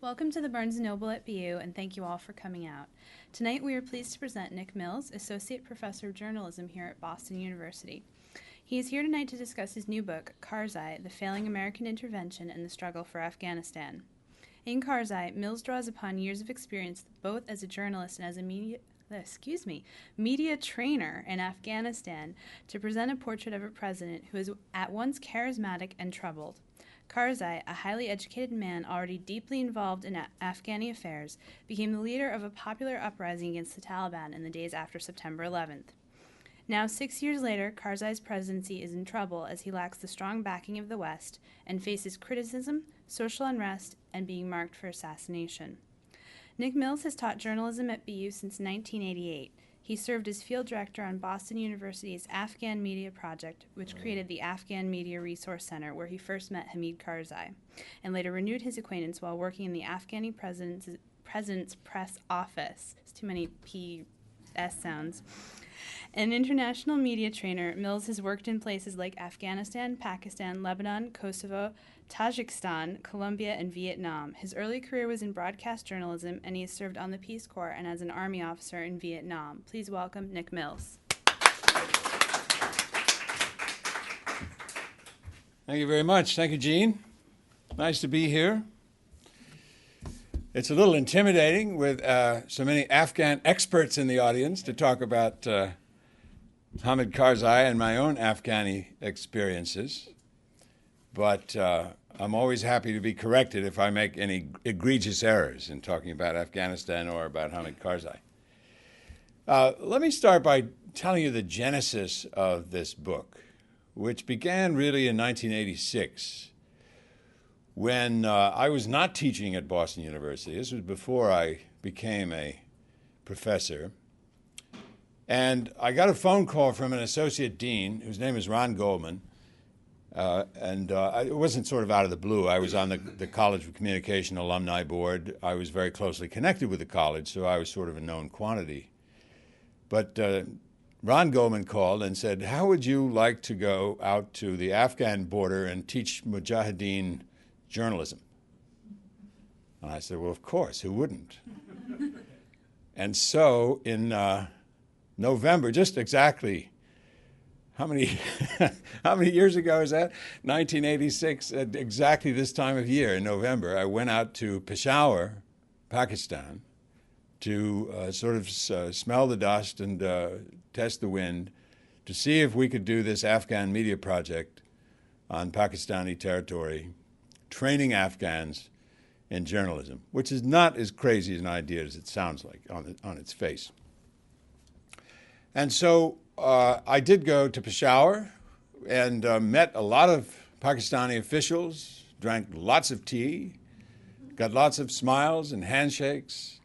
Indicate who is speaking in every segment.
Speaker 1: Welcome to the Barnes & Noble at BU, and thank you all for coming out. Tonight we are pleased to present Nick Mills, Associate Professor of Journalism here at Boston University. He is here tonight to discuss his new book, Karzai, The Failing American Intervention and the Struggle for Afghanistan. In Karzai, Mills draws upon years of experience both as a journalist and as a media trainer in Afghanistan to present a portrait of a president who is at once charismatic and troubled. Karzai, a highly educated man already deeply involved in Afghani affairs, became the leader of a popular uprising against the Taliban in the days after September 11th. Now, 6 years later, Karzai's presidency is in trouble as he lacks the strong backing of the West and faces criticism, social unrest, and being marked for assassination. Nick Mills has taught journalism at BU since 1988. He served as field director on Boston University's Afghan Media Project, which created the Afghan Media Resource Center, where he first met Hamid Karzai, and later renewed his acquaintance while working in the Afghani president's press office. It's too many P-S sounds. An international media trainer, Mills has worked in places like Afghanistan, Pakistan, Lebanon, Kosovo, Tajikistan, Colombia, and Vietnam. His early career was in broadcast journalism, and he has served on the Peace Corps and as an Army officer in Vietnam. Please welcome Nick Mills.
Speaker 2: Thank you very much. Thank you, Jean. Nice to be here. It's a little intimidating with so many Afghan experts in the audience to talk about Hamid Karzai and my own Afghani experiences. But I'm always happy to be corrected if I make any egregious errors in talking about Afghanistan or about Hamid Karzai. Let me start by telling you the genesis of this book, which began really in 1986 when I was not teaching at Boston University. This was before I became a professor. And I got a phone call from an associate dean, whose name is Ron Goldman. It wasn't sort of out of the blue. I was on the College of Communication Alumni Board. I was very closely connected with the college, so I was sort of a known quantity. But Ron Goldman called and said, how would you like to go out to the Afghan border and teach Mujahideen journalism? And I said, well, of course, who wouldn't? And so in November, just exactly how many years ago is that? 1986, at exactly this time of year in November, I went out to Peshawar, Pakistan, to smell the dust and test the wind to see if we could do this Afghan media project on Pakistani territory, training Afghans in journalism, which is not as crazy an idea as it sounds like on its face. And so I did go to Peshawar and met a lot of Pakistani officials, drank lots of tea, got lots of smiles and handshakes,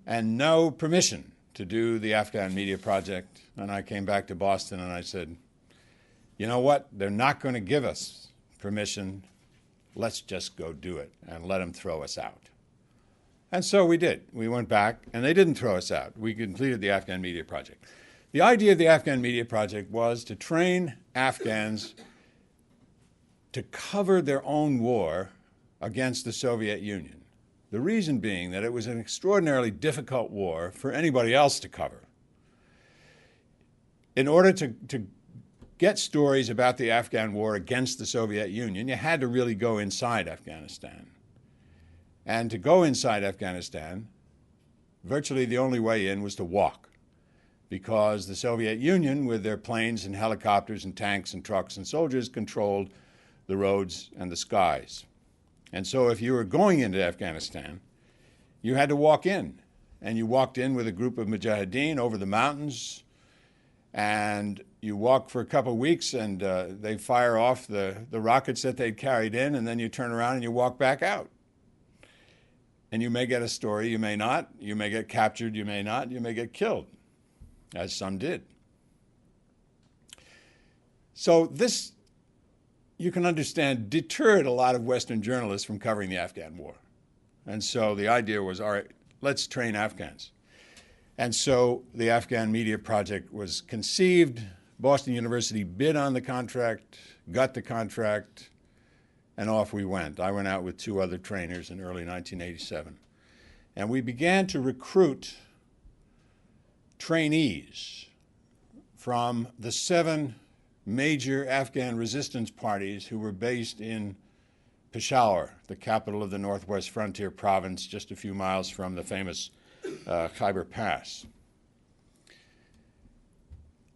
Speaker 2: and no permission to do the Afghan Media Project. And I came back to Boston and I said, you know what? They're not going to give us permission. Let's just go do it and let them throw us out. And so we did. We went back, and they didn't throw us out. We completed the Afghan Media Project. The idea of the Afghan Media Project was to train Afghans to cover their own war against the Soviet Union. The reason being that it was an extraordinarily difficult war for anybody else to cover. In order to get stories about the Afghan war against the Soviet Union, you had to really go inside Afghanistan. And to go inside Afghanistan, virtually the only way in was to walk, because the Soviet Union, with their planes and helicopters and tanks and trucks and soldiers, controlled the roads and the skies. And so if you were going into Afghanistan, you had to walk in. And you walked in with a group of Mujahideen over the mountains, and you walk for a couple of weeks, and they fire off the rockets that they'd carried in, and then you turn around and you walk back out. And you may get a story, you may not. You may get captured, you may not. You may get killed, as some did. So this, you can understand, deterred a lot of Western journalists from covering the Afghan war. And so the idea was, all right, let's train Afghans. And so the Afghan Media Project was conceived. Boston University bid on the contract, got the contract, and off we went. I went out with 2 other trainers in early 1987. And we began to recruit trainees from the 7 major Afghan resistance parties who were based in Peshawar, the capital of the Northwest Frontier Province, just a few miles from the famous Khyber Pass.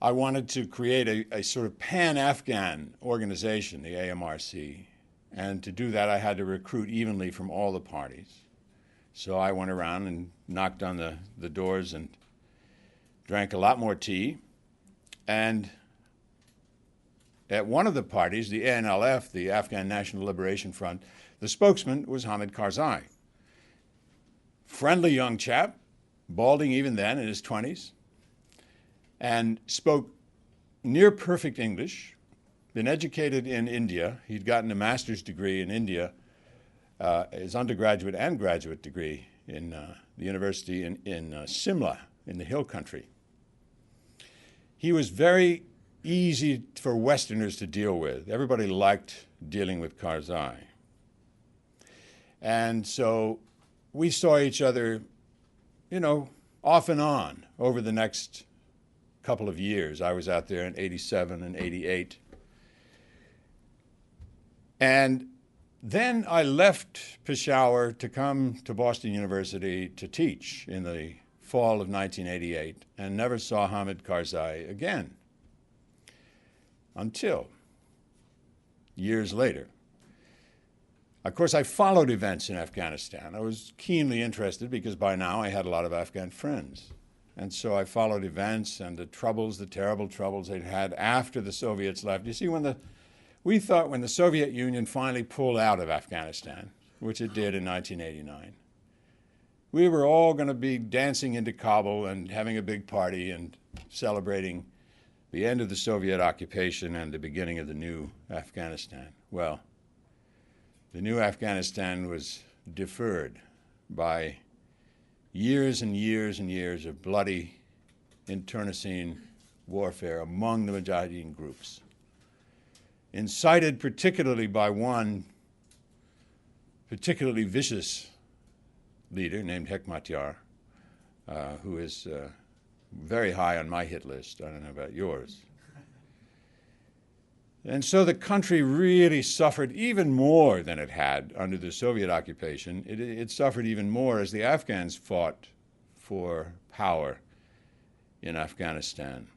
Speaker 2: I wanted to create a sort of pan-Afghan organization, the AMRC, and to do that I had to recruit evenly from all the parties. So I went around and knocked on the doors and drank a lot more tea. And at one of the parties, the ANLF, the Afghan National Liberation Front, the spokesman was Hamid Karzai. Friendly young chap, balding even then, in his 20s, and spoke near perfect English, been educated in India. He'd gotten a master's degree in India, his undergraduate and graduate degree in the university in Simla, in the hill country. He was very easy for Westerners to deal with. Everybody liked dealing with Karzai. And so we saw each other, off and on over the next couple of years. I was out there in 87 and 88. And then I left Peshawar to come to Boston University to teach in the fall of 1988 and never saw Hamid Karzai again until years later. Of course, I followed events in Afghanistan. I was keenly interested because by now I had a lot of Afghan friends. And so I followed events and the troubles, the terrible troubles they'd had after the Soviets left. You see, we thought when the Soviet Union finally pulled out of Afghanistan, which it did in 1989, we were all going to be dancing into Kabul and having a big party and celebrating the end of the Soviet occupation and the beginning of the new Afghanistan. Well, the new Afghanistan was deferred by years and years and years of bloody internecine warfare among the Mujahideen groups, incited particularly by one particularly vicious leader named Hekmatyar, who is very high on my hit list. I don't know about yours. And so the country really suffered even more than it had under the Soviet occupation. It suffered even more as the Afghans fought for power in Afghanistan.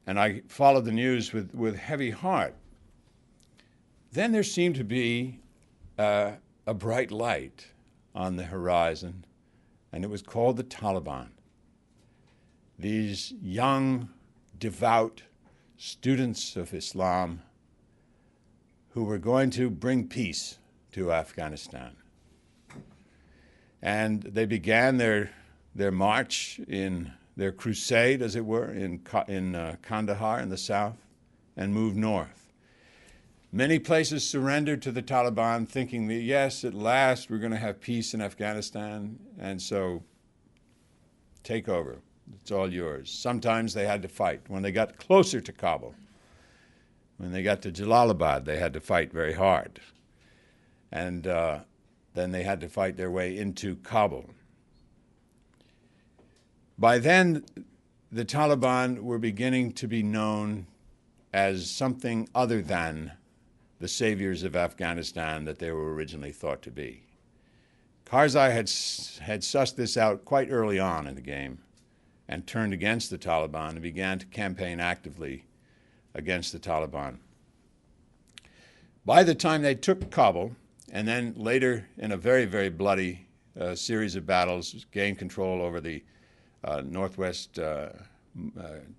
Speaker 2: And I followed the news with heavy heart. Then there seemed to be a bright light on the horizon, and it was called the Taliban. These young, devout students of Islam who were going to bring peace to Afghanistan. And they began their march, in their crusade, as it were, in Kandahar in the south, and moved north. Many places surrendered to the Taliban, thinking that, yes, at last we're going to have peace in Afghanistan, and so take over. It's all yours. Sometimes they had to fight. When they got closer to Kabul, when they got to Jalalabad, they had to fight very hard. And then they had to fight their way into Kabul. By then, the Taliban were beginning to be known as something other than the saviors of Afghanistan that they were originally thought to be. Karzai had sussed this out quite early on in the game and turned against the Taliban and began to campaign actively against the Taliban. By the time they took Kabul, and then later in a very, very bloody series of battles, gained control over the northwest town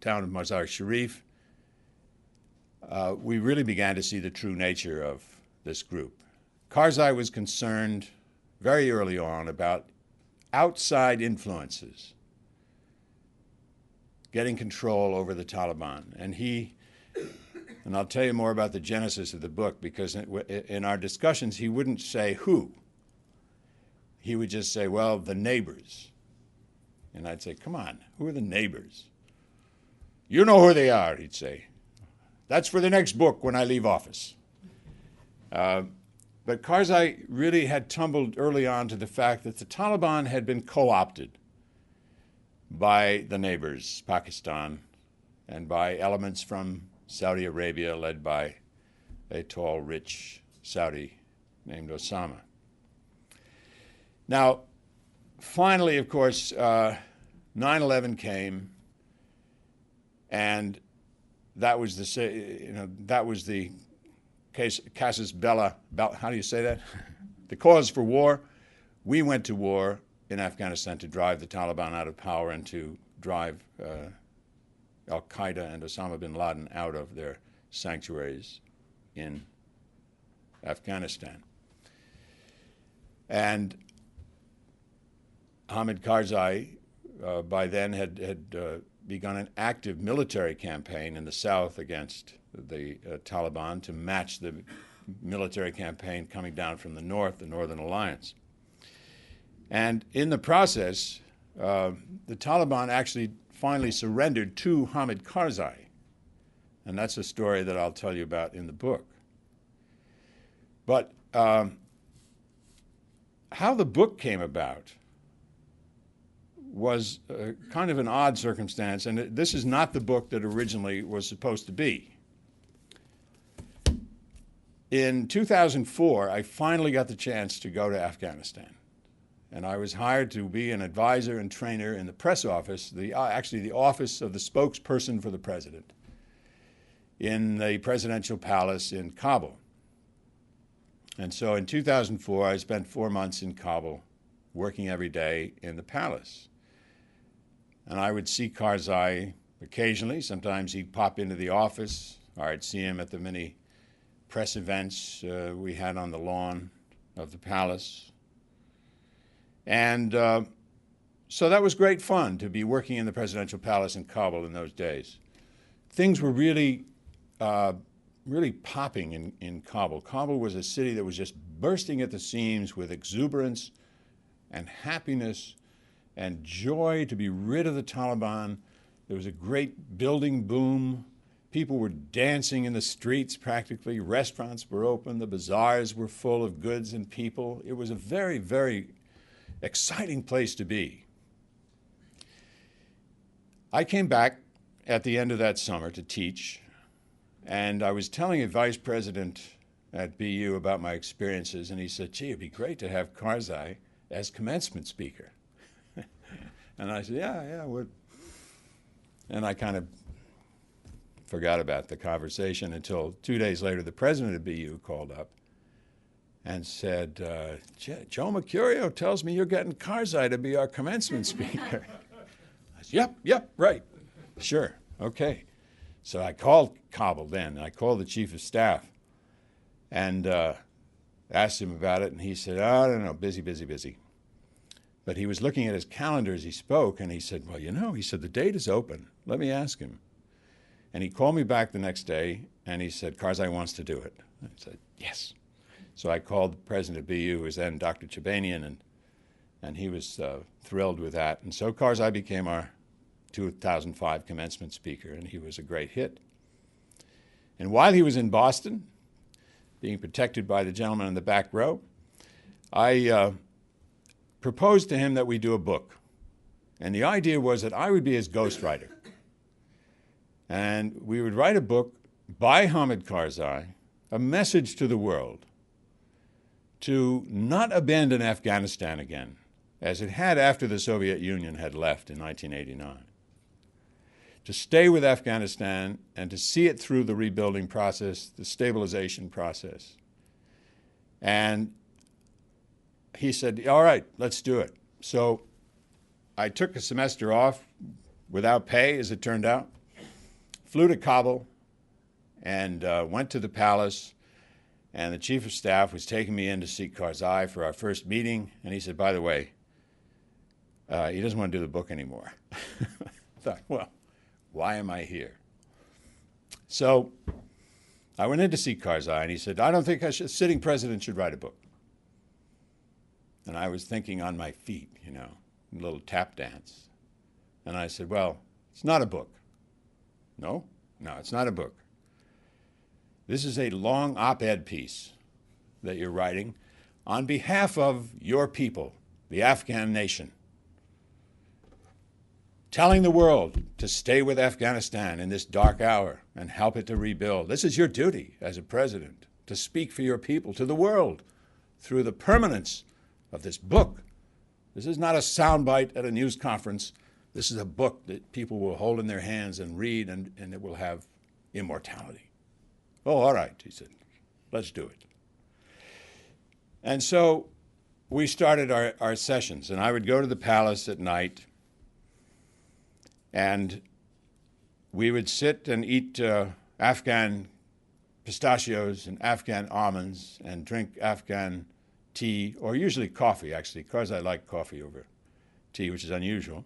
Speaker 2: of Mazar Sharif, we really began to see the true nature of this group. Karzai was concerned very early on about outside influences getting control over the Taliban. And I'll tell you more about the genesis of the book, because in our discussions, he wouldn't say who. He would just say, well, the neighbors. And I'd say, come on, who are the neighbors? You know who they are, he'd say. That's for the next book when I leave office. But Karzai really had tumbled early on to the fact that the Taliban had been co-opted by the neighbors, Pakistan, and by elements from Saudi Arabia led by a tall, rich Saudi named Osama. Now, finally, of course, 9/11 came, and that was the casus belli. How do you say that? The cause for war. We went to war in Afghanistan to drive the Taliban out of power and to drive Al-Qaeda and Osama bin Laden out of their sanctuaries in Afghanistan. And Hamid Karzai by then had begun an active military campaign in the south against the Taliban to match the military campaign coming down from the north, the Northern Alliance. And in the process, the Taliban actually finally surrendered to Hamid Karzai. And that's a story that I'll tell you about in the book. But how the book came about was kind of an odd circumstance, and this is not the book that originally was supposed to be. In 2004, I finally got the chance to go to Afghanistan, and I was hired to be an advisor and trainer in the press office, actually the office of the spokesperson for the president, in the presidential palace in Kabul. And so in 2004, I spent 4 months in Kabul, working every day in the palace. And I would see Karzai occasionally. Sometimes he'd pop into the office, or I'd see him at the many press events we had on the lawn of the palace. And so that was great fun to be working in the presidential palace in Kabul in those days. Things were really popping in Kabul. Kabul was a city that was just bursting at the seams with exuberance and happiness and joy to be rid of the Taliban. There was a great building boom. People were dancing in the streets practically. Restaurants were open. The bazaars were full of goods and people. It was a very, very exciting place to be. I came back at the end of that summer to teach, and I was telling a vice president at BU about my experiences, and he said, gee, it'd be great to have Karzai as commencement speaker. And I said, yeah, would. And I kind of forgot about the conversation until 2 days later, the president of BU called up and said, Joe Mercurio tells me you're getting Karzai to be our commencement speaker. I said, yep, right. Sure, okay. So I called Kabul then. I called the chief of staff and asked him about it, and he said, I don't know, busy. But he was looking at his calendar as he spoke, and he said, well, he said, the date is open. Let me ask him. And he called me back the next day, and he said, Karzai wants to do it. I said, yes. So I called the president of BU, who was then Dr. Chabanian, and he was thrilled with that. And so Karzai became our 2005 commencement speaker, and he was a great hit. And while he was in Boston, being protected by the gentleman in the back row, I proposed to him that we do a book. And the idea was that I would be his ghostwriter. And we would write a book by Hamid Karzai, a message to the world to not abandon Afghanistan again, as it had after the Soviet Union had left in 1989. To stay with Afghanistan and to see it through the rebuilding process, the stabilization process. And he said, all right, let's do it. So I took a semester off without pay, as it turned out, flew to Kabul and went to the palace, and the chief of staff was taking me in to see Karzai for our first meeting, and he said, by the way, he doesn't want to do the book anymore. I thought, well, why am I here? So I went in to see Karzai, and he said, I don't think a sitting president should write a book. And I was thinking on my feet, a little tap dance. And I said, well, it's not a book. No, it's not a book. This is a long op-ed piece that you're writing on behalf of your people, the Afghan nation, telling the world to stay with Afghanistan in this dark hour and help it to rebuild. This is your duty as a president, to speak for your people to the world through the permanence of this book. This is not a soundbite at a news conference. This is a book that people will hold in their hands and read, and it will have immortality. Oh, all right, he said, let's do it. And so we started our sessions, and I would go to the palace at night, and we would sit and eat Afghan pistachios and Afghan almonds and drink Afghan tea, or usually coffee, actually, because I like coffee over tea, which is unusual.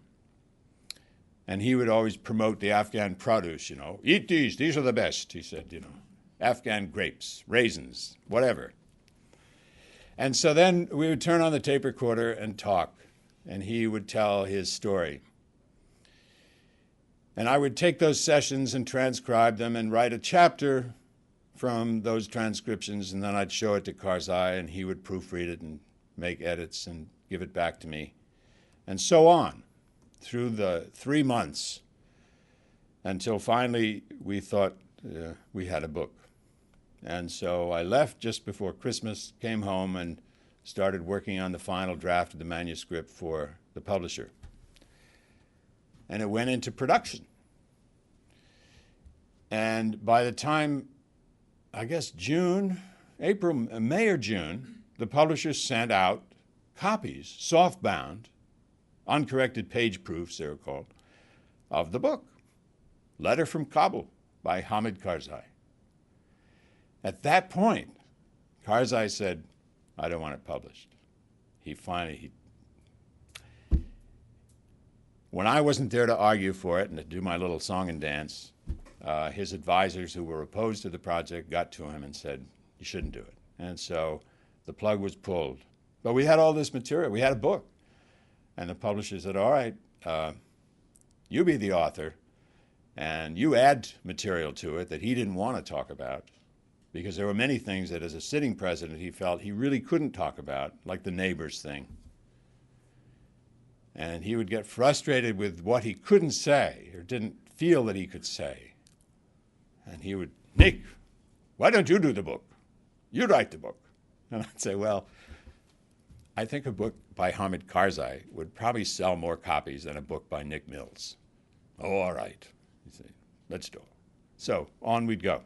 Speaker 2: And he would always promote the Afghan produce, you know. Eat these are the best, he said, you know. Afghan grapes, raisins, whatever. And so then we would turn on the tape recorder and talk, and he would tell his story. And I would take those sessions and transcribe them and write a chapter from those transcriptions, and then I'd show it to Karzai, and he would proofread it and make edits and give it back to me, and so on through the 3 months until finally we thought we had a book. And so I left just before Christmas, came home, and started working on the final draft of the manuscript for the publisher. And it went into production. And by the time, I guess May or June, the publisher sent out copies, softbound, uncorrected page proofs, they were called, of the book, Letter from Kabul by Hamid Karzai. At that point, Karzai said, I don't want it published. When I wasn't there to argue for it and to do my little song and dance, his advisors who were opposed to the project got to him and said, you shouldn't do it. And so the plug was pulled. But we had all this material. We had a book. And the publisher said, all right, you be the author, and you add material to it that he didn't want to talk about, because there were many things that as a sitting president he felt he really couldn't talk about, like the neighbors thing. And he would get frustrated with what he couldn't say or didn't feel that he could say. And he would, Nick, why don't you do the book? You write the book. And I'd say, well, I think a book by Hamid Karzai would probably sell more copies than a book by Nick Mills. Oh, all right. He'd say, let's do it. So on we'd go.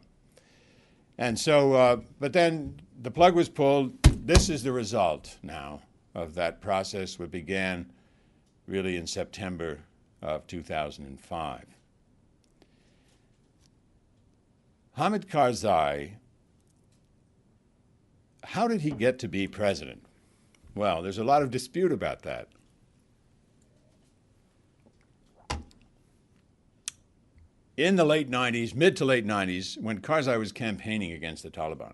Speaker 2: And so, but then the plug was pulled. This is the result now of that process, which began really in September of 2005. Hamid Karzai, how did he get to be president? Well, there's a lot of dispute about that. In the late 90s, mid to late 90s, when Karzai was campaigning against the Taliban,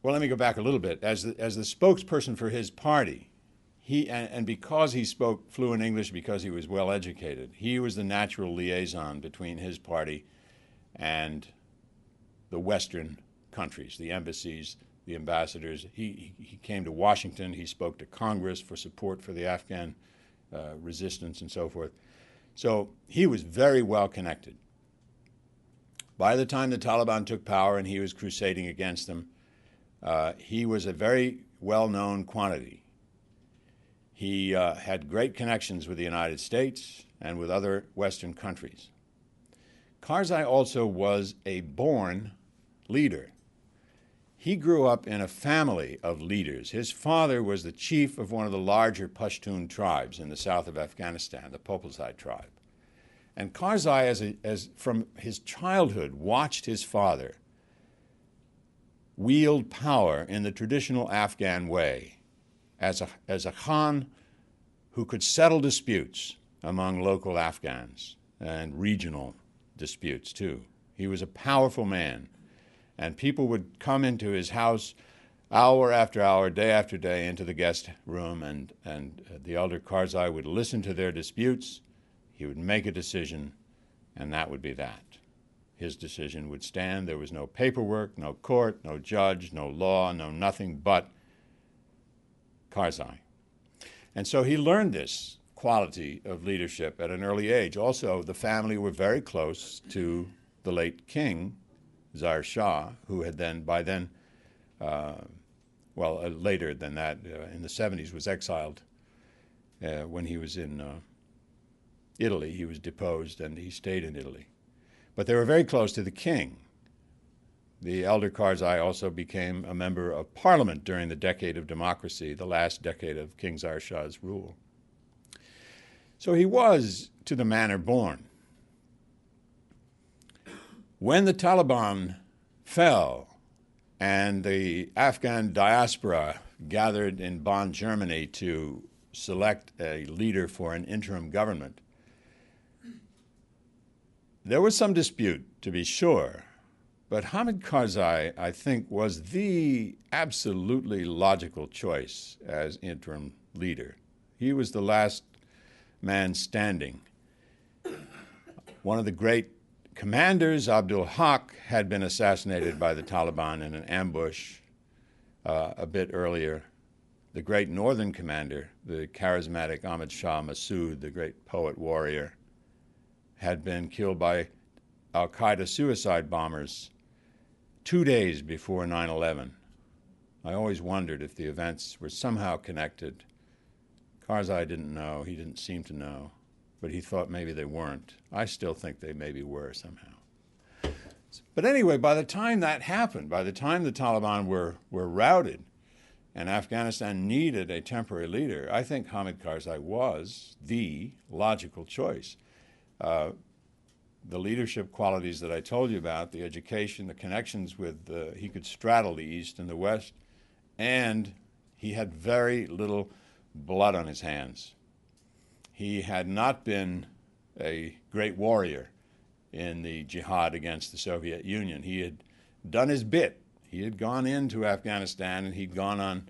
Speaker 2: well, let me go back a little bit. As the spokesperson for his party, and because he spoke fluent English, because he was well educated, he was the natural liaison between his party and the Western countries, the embassies, the ambassadors. He came to Washington. He spoke to Congress for support for the Afghan resistance and so forth. So he was very well connected. By the time the Taliban took power and he was crusading against them, he was a very well-known quantity. He had great connections with the United States and with other Western countries. Karzai also was a born leader. He grew up in a family of leaders. His father was the chief of one of the larger Pashtun tribes in the south of Afghanistan, the Popalzai tribe. And Karzai, as from his childhood, watched his father wield power in the traditional Afghan way as a Khan who could settle disputes among local Afghans and regional disputes too. He was a powerful man, and people would come into his house hour after hour, day after day, into the guest room, and the elder Karzai would listen to their disputes. He would make a decision, and that would be that. his decision would stand. There was no paperwork, no court, no judge, no law, no nothing but Karzai. And so he learned this quality of leadership at an early age. Also, the family were very close to the late king, Zahir Shah, who had then, by then, later than that, in the 70s, was exiled when he was in Italy. He was deposed and he stayed in Italy. But they were very close to the king. The elder Karzai also became a member of parliament during the decade of democracy, the last decade of King Zahir Shah's rule. So he was to the manner born. When the Taliban fell and the Afghan diaspora gathered in Bonn, Germany to select a leader for an interim government, there was some dispute, to be sure, but Hamid Karzai, I think, was the absolutely logical choice as interim leader. He was the last man standing. One of the great commanders, Abdul Haq, had been assassinated by the Taliban in an ambush a bit earlier. The great northern commander, the charismatic Ahmad Shah Massoud, the great poet warrior, had been killed by al-Qaeda suicide bombers 2 days before 9/11. I always wondered if the events were somehow connected. Karzai didn't know. He didn't seem to know. But he thought maybe they weren't. I still think they maybe were somehow. But anyway, by the time that happened, by the time the Taliban were routed and Afghanistan needed a temporary leader, I think Hamid Karzai was the logical choice. The leadership qualities that I told you about, the education, the connections with, he could straddle the East and the West, and he had very little blood on his hands. He had not been a great warrior in the jihad against the Soviet Union. He had done his bit. He had gone into Afghanistan and he'd gone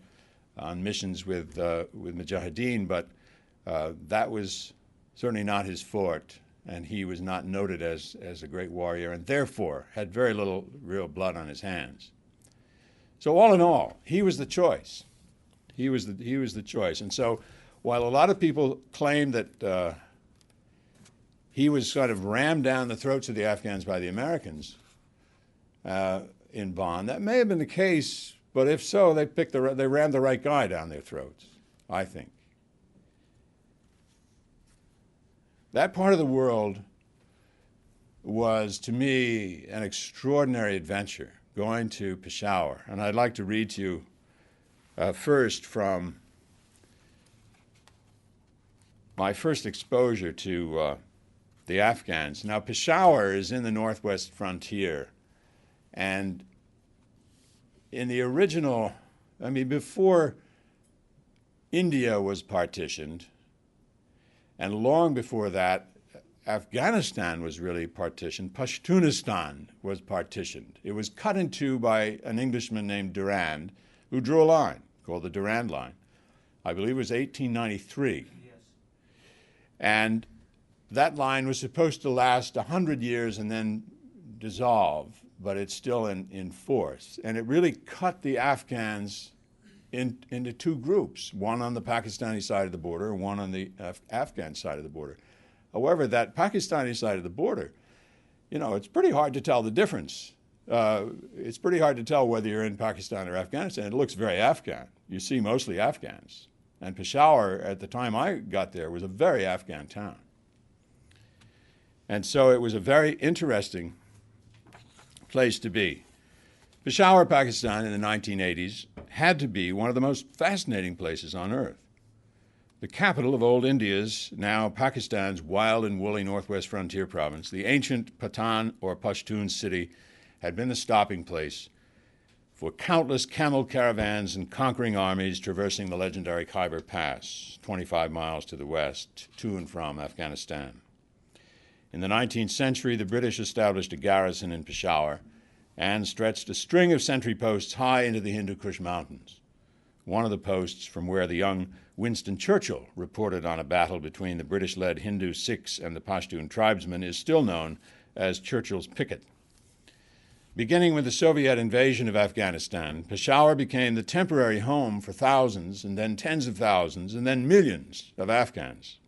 Speaker 2: on missions with Mujahideen, but that was certainly not his forte, and he was not noted as a great warrior, and therefore had very little real blood on his hands. So all in all, he was the choice. He was the choice. And so while a lot of people claim that he was sort of rammed down the throats of the Afghans by the Americans in Bonn, that may have been the case, but if so, they rammed the right guy down their throats, I think. That part of the world was, to me, an extraordinary adventure, going to Peshawar. And I'd like to read to you first from my first exposure to the Afghans. Now, Peshawar is in the northwest frontier, and in the original, before India was partitioned, and long before that, Afghanistan was really partitioned. Pashtunistan was partitioned. It was cut in two by an Englishman named Durand, who drew a line called the Durand Line. I believe it was 1893.
Speaker 3: Yes.
Speaker 2: And that line was supposed to last 100 years and then dissolve, but it's still in force. And it really cut the Afghans into two groups, one on the Pakistani side of the border and one on the Afghan side of the border. However, that Pakistani side of the border, it's pretty hard to tell the difference. It's pretty hard to tell whether you're in Pakistan or Afghanistan. It looks very Afghan. You see mostly Afghans. And Peshawar, at the time I got there, was a very Afghan town. And so it was a very interesting place to be. Peshawar, Pakistan, in the 1980s had to be one of the most fascinating places on earth. The capital of old India's, now Pakistan's, wild and woolly northwest frontier province, the ancient Pathan or Pashtun city had been the stopping place for countless camel caravans and conquering armies traversing the legendary Khyber Pass, 25 miles to the west, to and from Afghanistan. In the 19th century, the British established a garrison in Peshawar and stretched a string of sentry posts high into the Hindu Kush Mountains. One of the posts from where the young Winston Churchill reported on a battle between the British-led Hindu Sikhs and the Pashtun tribesmen is still known as Churchill's Picket. Beginning with the Soviet invasion of Afghanistan, Peshawar became the temporary home for thousands and then tens of thousands and then millions of Afghans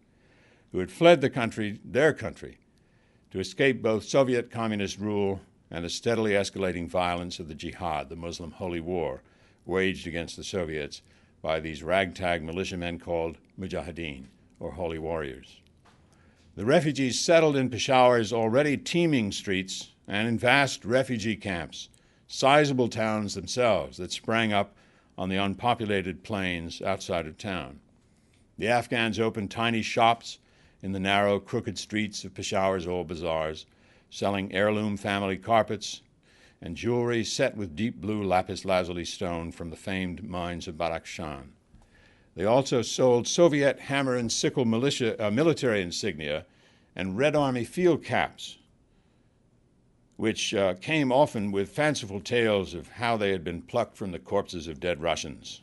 Speaker 2: who had fled their country, to escape both Soviet communist rule and the steadily escalating violence of the jihad, the Muslim holy war, waged against the Soviets by these ragtag militiamen called mujahideen, or holy warriors. The refugees settled in Peshawar's already teeming streets and in vast refugee camps, sizable towns themselves that sprang up on the unpopulated plains outside of town. The Afghans opened tiny shops in the narrow, crooked streets of Peshawar's old bazaars, selling heirloom family carpets and jewelry set with deep blue lapis lazuli stone from the famed mines of Badakhshan. They also sold Soviet hammer and sickle military insignia and Red Army field caps, which came often with fanciful tales of how they had been plucked from the corpses of dead Russians.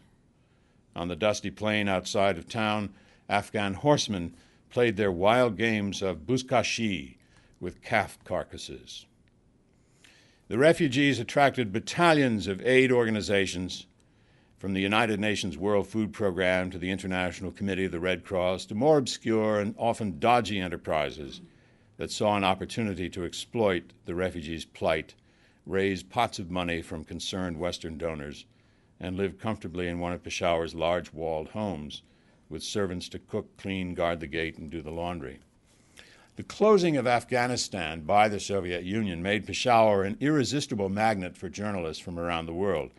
Speaker 2: On the dusty plain outside of town, Afghan horsemen played their wild games of buzkashi with calf carcasses. The refugees attracted battalions of aid organizations, from the United Nations World Food Program to the International Committee of the Red Cross, to more obscure and often dodgy enterprises that saw an opportunity to exploit the refugees' plight, raise pots of money from concerned Western donors, and live comfortably in one of Peshawar's large walled homes, with servants to cook, clean, guard the gate, and do the laundry. The closing of Afghanistan by the Soviet Union made Peshawar an irresistible magnet for journalists from around the world.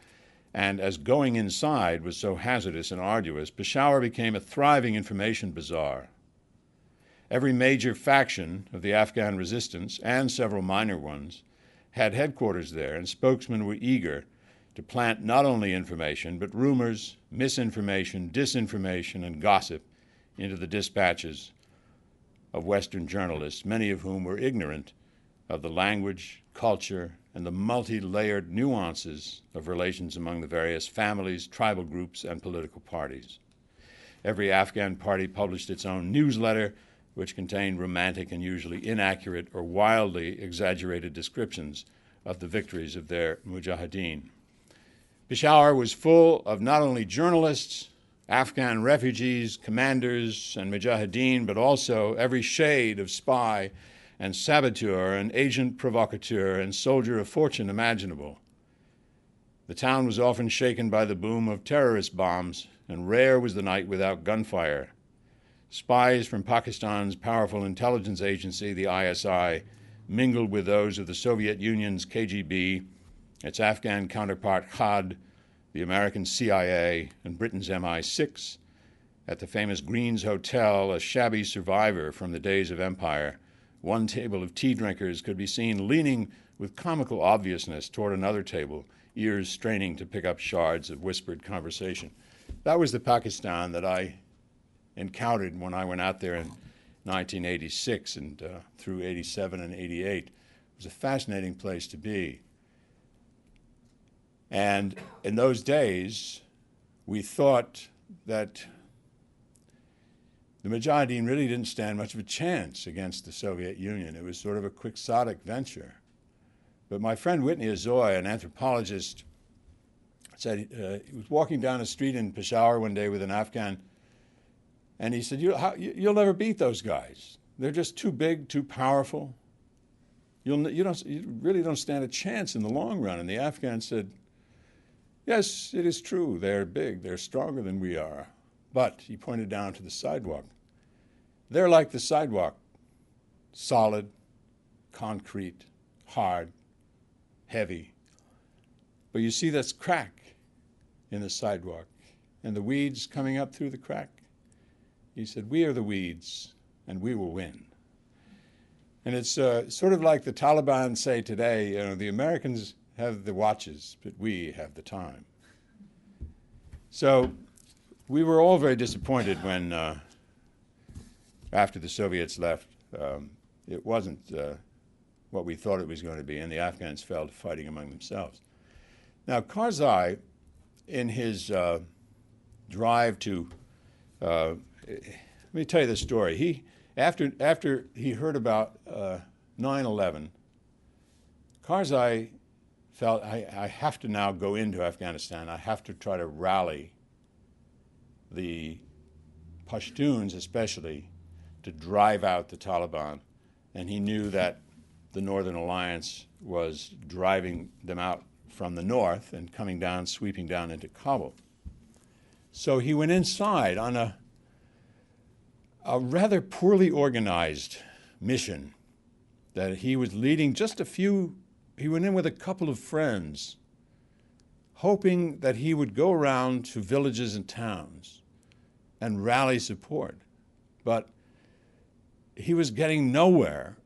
Speaker 2: And as going inside was so hazardous and arduous, Peshawar became a thriving information bazaar. Every major faction of the Afghan resistance, and several minor ones, had headquarters there, and spokesmen were eager to plant not only information, but rumors, misinformation, disinformation, and gossip into the dispatches of Western journalists, many of whom were ignorant of the language, culture, and the multi-layered nuances of relations among the various families, tribal groups, and political parties. Every Afghan party published its own newsletter, which contained romantic and usually inaccurate or wildly exaggerated descriptions of the victories of their mujahideen. Peshawar was full of not only journalists, Afghan refugees, commanders, and mujahideen, but also every shade of spy and saboteur and agent provocateur and soldier of fortune imaginable. The town was often shaken by the boom of terrorist bombs, and rare was the night without gunfire. Spies from Pakistan's powerful intelligence agency, the ISI, mingled with those of the Soviet Union's KGB, its Afghan counterpart Khad, the American CIA, and Britain's MI6. At the famous Greens Hotel, a shabby survivor from the days of empire, one table of tea drinkers could be seen leaning with comical obviousness toward another table, ears straining to pick up shards of whispered conversation. That was the Pakistan that I encountered when I went out there in 1986 and through 87 and 88. It was a fascinating place to be. And in those days, we thought that the Mujahideen really didn't stand much of a chance against the Soviet Union. It was sort of a quixotic venture. But my friend Whitney Azoy, an anthropologist, said he was walking down a street in Peshawar one day with an Afghan, and he said, you'll never beat those guys. They're just too big, too powerful. You really don't stand a chance in the long run. And the Afghan said, yes, it is true. They're big. They're stronger than we are. But, he pointed down to the sidewalk, they're like the sidewalk, solid, concrete, hard, heavy. But you see this crack in the sidewalk and the weeds coming up through the crack? He said, we are the weeds, and we will win. And it's sort of like the Taliban say today, the Americans have the watches, but we have the time. So we were all very disappointed when, after the Soviets left, it wasn't what we thought it was going to be, and the Afghans fell to fighting among themselves. Now, Karzai, in his drive to, let me tell you the story. After he heard about 9/11, Karzai felt I have to now go into Afghanistan. I have to try to rally the Pashtuns especially to drive out the Taliban. And he knew that the Northern Alliance was driving them out from the north and coming down, sweeping down into Kabul. So he went inside on a rather poorly organized mission that he was leading just a few. He went in with a couple of friends, hoping that he would go around to villages and towns and rally support. But he was getting nowhere.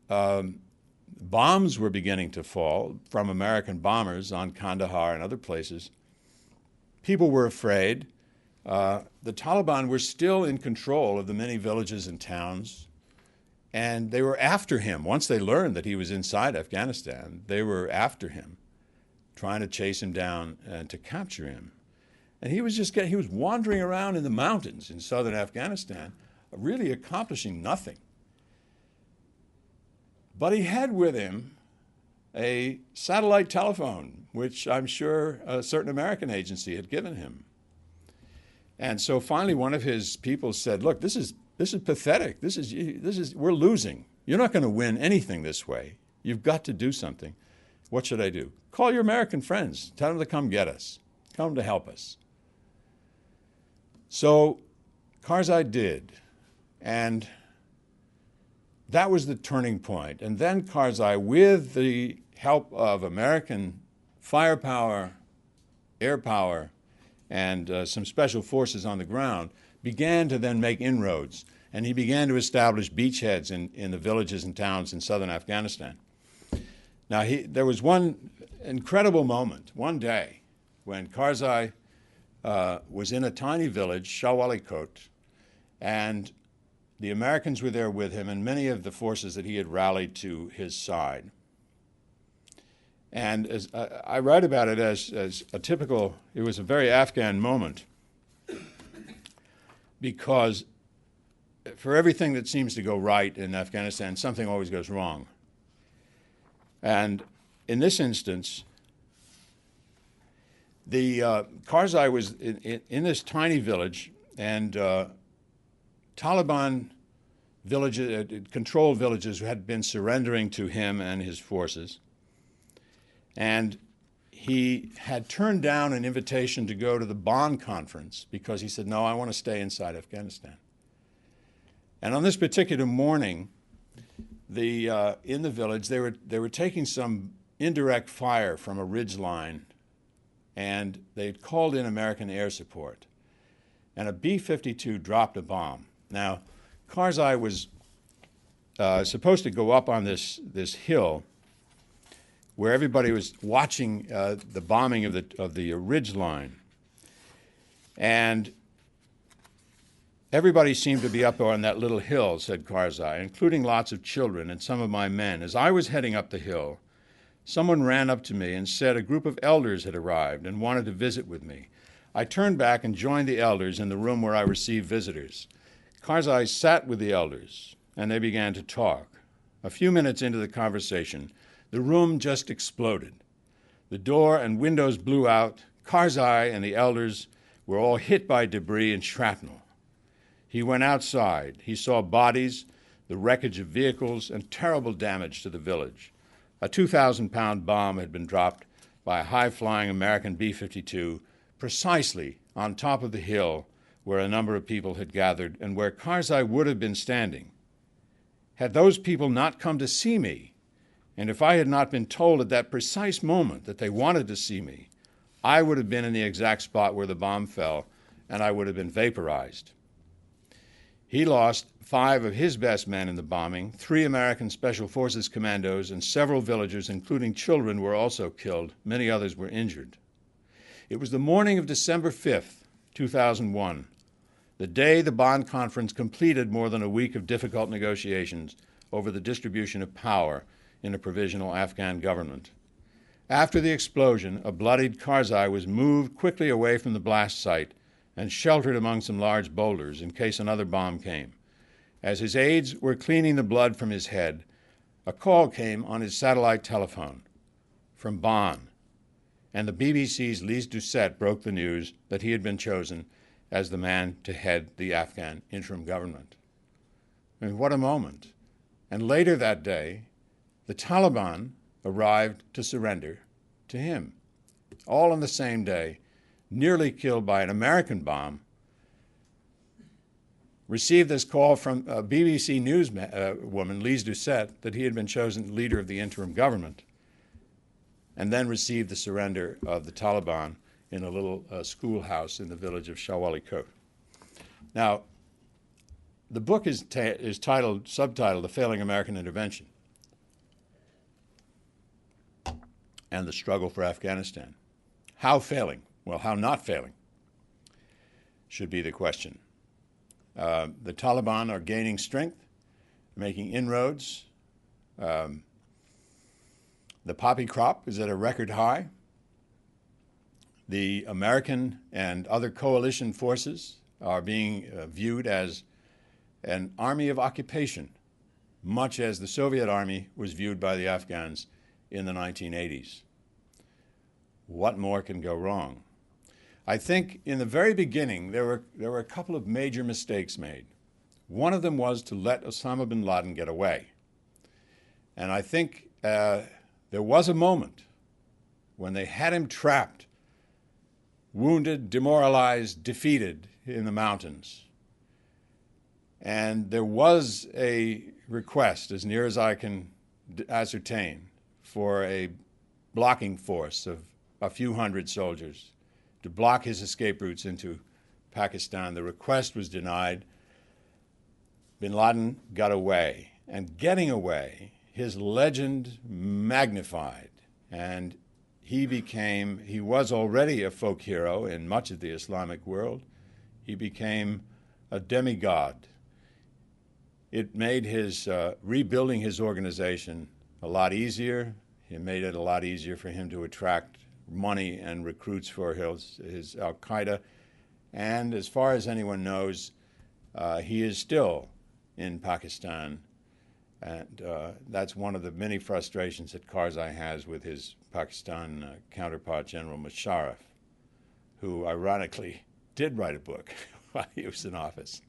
Speaker 2: Bombs were beginning to fall from American bombers on Kandahar and other places. People were afraid. The Taliban were still in control of the many villages and towns, and they were after him. Once they learned that he was inside Afghanistan, they were after him, trying to chase him down and to capture him. And he was wandering around in the mountains in southern Afghanistan, really accomplishing nothing. But he had with him a satellite telephone, which I'm sure a certain American agency had given him. And so finally one of his people said, look, this is pathetic. We're losing. You're not going to win anything this way. You've got to do something. What should I do? Call your American friends. Tell them to come get us. Come to help us. So Karzai did. And that was the turning point. And then Karzai, with the help of American firepower, air power, and some special forces on the ground, began to then make inroads. And he began to establish beachheads in the villages and towns in southern Afghanistan. Now, there was one incredible moment, one day, when Karzai was in a tiny village, Shawalikot, and the Americans were there with him and many of the forces that he had rallied to his side. And as I write about it as a typical, it was a very Afghan moment, because for everything that seems to go right in Afghanistan, something always goes wrong. And in this instance, the Karzai was in this tiny village, and Taliban controlled villages had been surrendering to him and his forces. And he had turned down an invitation to go to the Bonn conference because he said, no, I want to stay inside Afghanistan. And on this particular morning, in the village, they were taking some indirect fire from a ridge line, and they had called in American air support. And a B-52 dropped a bomb. Now, Karzai was supposed to go up on this hill where everybody was watching the bombing of the ridge line. And everybody seemed to be up on that little hill, said Karzai, including lots of children and some of my men. As I was heading up the hill, someone ran up to me and said a group of elders had arrived and wanted to visit with me. I turned back and joined the elders in the room where I received visitors. Karzai sat with the elders, and they began to talk. A few minutes into the conversation, the room just exploded. The door and windows blew out. Karzai and the elders were all hit by debris and shrapnel. He went outside. He saw bodies, the wreckage of vehicles, and terrible damage to the village. A 2,000-pound bomb had been dropped by a high-flying American B-52 precisely on top of the hill where a number of people had gathered and where Karzai would have been standing. Had those people not come to see me, and if I had not been told at that precise moment that they wanted to see me, I would have been in the exact spot where the bomb fell, and I would have been vaporized. He lost 5 of his best men in the bombing. 3 American Special Forces commandos and several villagers, including children, were also killed. Many others were injured. It was the morning of December 5th, 2001, the day the Bonn Conference completed more than a week of difficult negotiations over the distribution of power in a provisional Afghan government. After the explosion, a bloodied Karzai was moved quickly away from the blast site and sheltered among some large boulders in case another bomb came. As his aides were cleaning the blood from his head, a call came on his satellite telephone. from Bonn, and the BBC's Lise Doucette broke the news that he had been chosen as the man to head the Afghan interim government. I mean, what a moment. And later that day, the Taliban arrived to surrender to him, all on the same day, nearly killed by an American bomb, received this call from a BBC newswoman, Lise Doucette, that he had been chosen leader of the interim government, and then received the surrender of the Taliban in a little schoolhouse in the village of Shawali Kot. Now, the book is subtitled The Failing American Intervention and the Struggle for Afghanistan. How failing? Well, how not failing should be the question. The Taliban are gaining strength, making inroads. The poppy crop is at a record high. The American and other coalition forces are being viewed as an army of occupation, much as the Soviet army was viewed by the Afghans in the 1980s. What more can go wrong? I think in the very beginning there were a couple of major mistakes made. One of them was to let Osama bin Laden get away. And I think there was a moment when they had him trapped, wounded, demoralized, defeated in the mountains. And there was a request, as near as I can ascertain, for a blocking force of a few hundred soldiers to block his escape routes into Pakistan. The request was denied. Bin Laden got away. And getting away, his legend magnified. And he was already a folk hero in much of the Islamic world. He became a demigod. It made his rebuilding his organization a lot easier. It made it a lot easier for him to attract money and recruits for his al-Qaeda. And as far as anyone knows, he is still in Pakistan. And that's one of the many frustrations that Karzai has with his Pakistan counterpart, General Musharraf, who ironically did write a book while he was in office,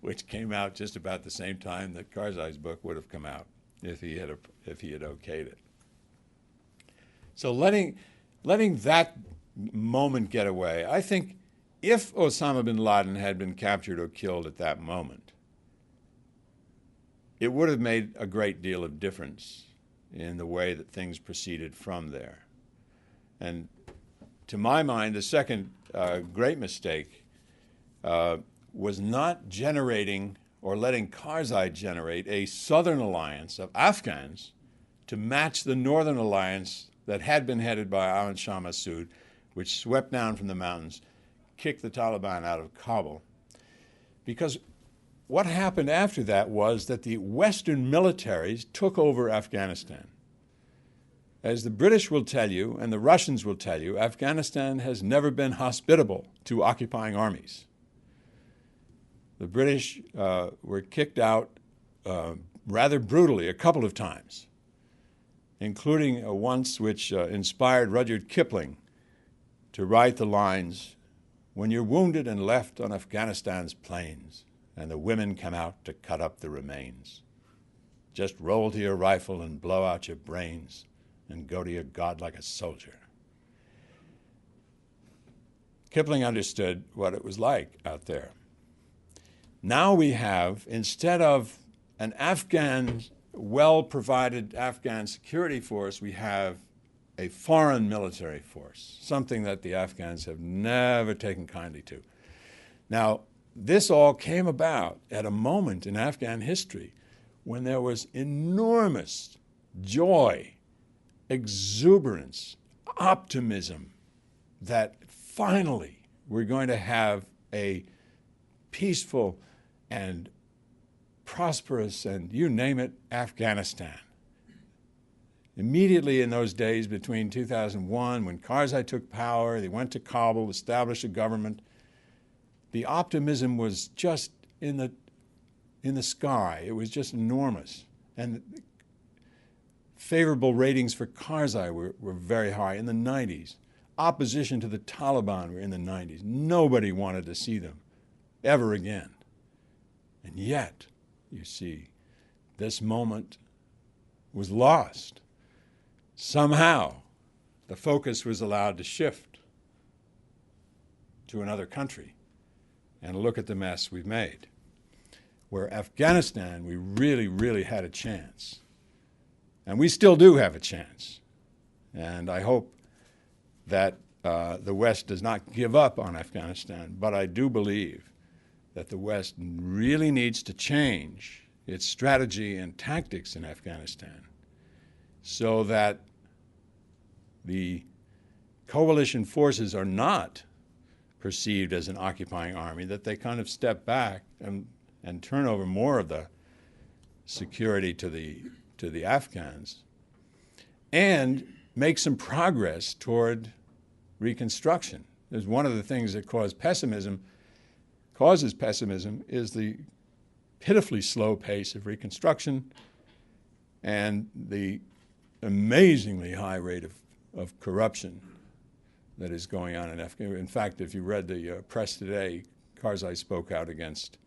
Speaker 2: which came out just about the same time that Karzai's book would have come out if he had okayed it. So letting that moment get away, I think if Osama bin Laden had been captured or killed at that moment, it would have made a great deal of difference in the way that things proceeded from there. And to my mind, the second great mistake was not generating or letting Karzai generate a southern alliance of Afghans to match the northern alliance that had been headed by Ahmad Shah Massoud, which swept down from the mountains, kicked the Taliban out of Kabul. Because what happened after that was that the Western militaries took over Afghanistan. As the British will tell you, and the Russians will tell you, Afghanistan has never been hospitable to occupying armies. The British were kicked out rather brutally a couple of times, including once which inspired Rudyard Kipling to write the lines, "When you're wounded and left on Afghanistan's plains, and the women come out to cut up the remains, just roll to your rifle and blow out your brains and go to your God like a soldier." Kipling understood what it was like out there. Now we have, instead of an well-provided Afghan security force, we have a foreign military force, something that the Afghans have never taken kindly to. Now, this all came about at a moment in Afghan history when there was enormous joy, exuberance, optimism that finally we're going to have a peaceful and prosperous and you name it, Afghanistan. Immediately in those days between 2001, when Karzai took power, they went to Kabul, established a government, the optimism was just in the sky. It was just enormous. And favorable ratings for Karzai were very high in the 90s. Opposition to the Taliban were in the 90s. Nobody wanted to see them ever again. And yet, you see, this moment was lost. Somehow, the focus was allowed to shift to another country. And look at the mess we've made. Where Afghanistan, we really, really had a chance. And we still do have a chance. And I hope that the West does not give up on Afghanistan. But I do believe that the West really needs to change its strategy and tactics in Afghanistan so that the coalition forces are not perceived as an occupying army, that they kind of step back and turn over more of the security to the Afghans and make some progress toward reconstruction. There's one of the things that causes pessimism is the pitifully slow pace of reconstruction and the amazingly high rate of corruption that is going on in Afghanistan. In fact, if you read the press today, Karzai spoke out against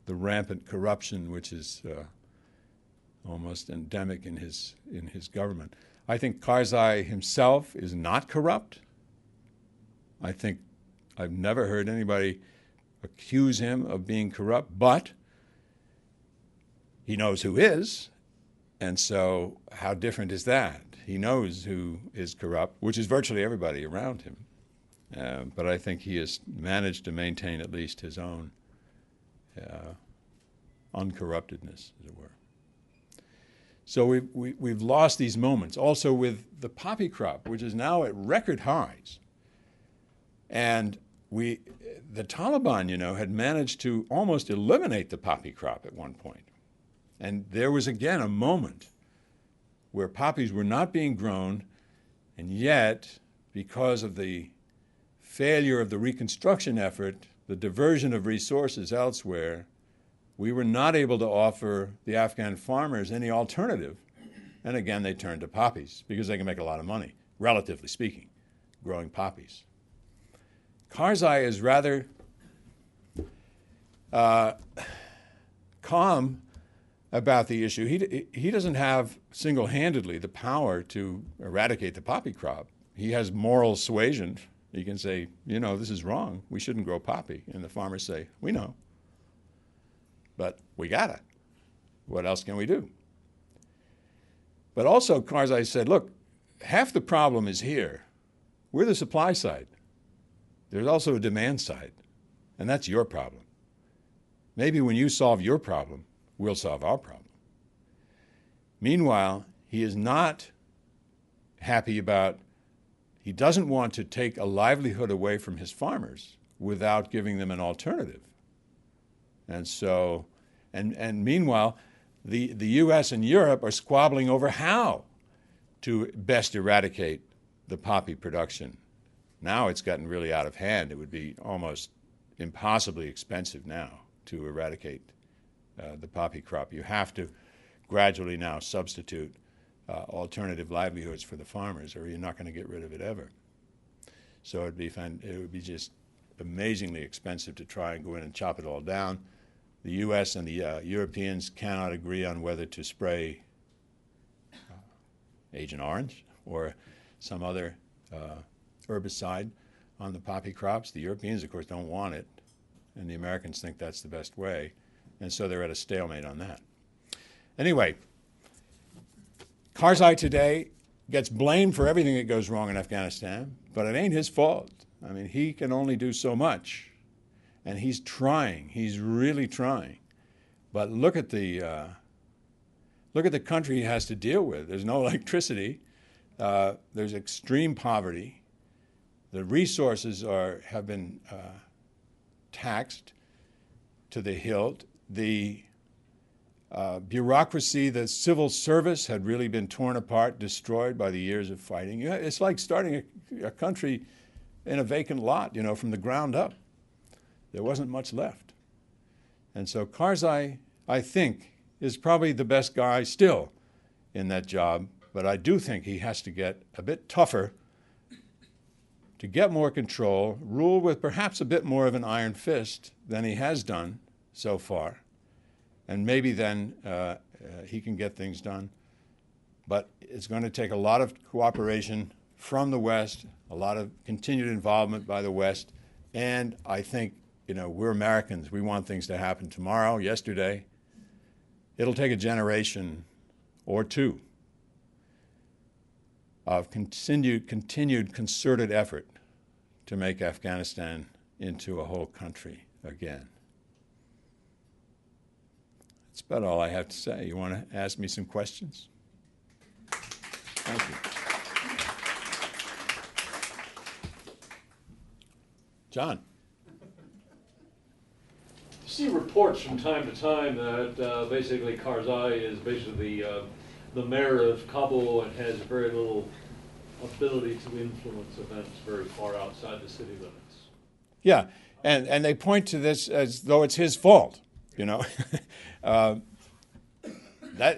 Speaker 2: the rampant corruption, which is almost endemic in his government. I think Karzai himself is not corrupt. I think I've never heard anybody accuse him of being corrupt, but he knows who is, and so how different is that? He knows who is corrupt, which is virtually everybody around him. But I think he has managed to maintain at least his own uncorruptedness, as it were. So we've lost these moments. Also with the poppy crop, which is now at record highs. And the Taliban, had managed to almost eliminate the poppy crop at one point. And there was again a moment where poppies were not being grown, and yet, because of the failure of the reconstruction effort, the diversion of resources elsewhere, we were not able to offer the Afghan farmers any alternative. And again, they turned to poppies because they can make a lot of money, relatively speaking, growing poppies. Karzai is rather calm about the issue. He doesn't have single-handedly the power to eradicate the poppy crop. He has moral suasion. He can say, this is wrong. We shouldn't grow poppy. And the farmers say, we know. But we got it. What else can we do? But also Karzai said, look, half the problem is here. We're the supply side. There's also a demand side, and that's your problem. Maybe when you solve your problem, we'll solve our problem. Meanwhile, he is not happy he doesn't want to take a livelihood away from his farmers without giving them an alternative. And so, and meanwhile, the U.S. and Europe are squabbling over how to best eradicate the poppy production. Now it's gotten really out of hand. It would be almost impossibly expensive now to eradicate the poppy crop. You have to gradually now substitute alternative livelihoods for the farmers, or you're not going to get rid of it ever. So it would be just amazingly expensive to try and go in and chop it all down. The U.S. and the Europeans cannot agree on whether to spray Agent Orange or some other herbicide on the poppy crops. The Europeans, of course, don't want it, and the Americans think that's the best way, and so they're at a stalemate on that. Anyway, Karzai today gets blamed for everything that goes wrong in Afghanistan, but it ain't his fault. I mean, he can only do so much, and he's trying. He's really trying. But look at the country he has to deal with. There's no electricity. There's extreme poverty. The resources have been taxed to the hilt. The bureaucracy, the civil service had really been torn apart, destroyed by the years of fighting. It's like starting a country in a vacant lot, from the ground up. There wasn't much left. And so Karzai, I think, is probably the best guy still in that job, But I do think he has to get a bit tougher to get more control, rule with perhaps a bit more of an iron fist than he has done so far. And maybe then he can get things done. But it's going to take a lot of cooperation from the West, a lot of continued involvement by the West. And I think, we're Americans. We want things to happen tomorrow, yesterday. It'll take a generation or two of continued concerted effort to make Afghanistan into a whole country again. That's about all I have to say. You want to ask me some questions? Thank you. John.
Speaker 3: You see reports from time to time that basically Karzai is basically the mayor of Kabul and has very little ability to influence events very far outside the city limits.
Speaker 2: Yeah, and they point to this as though it's his fault, that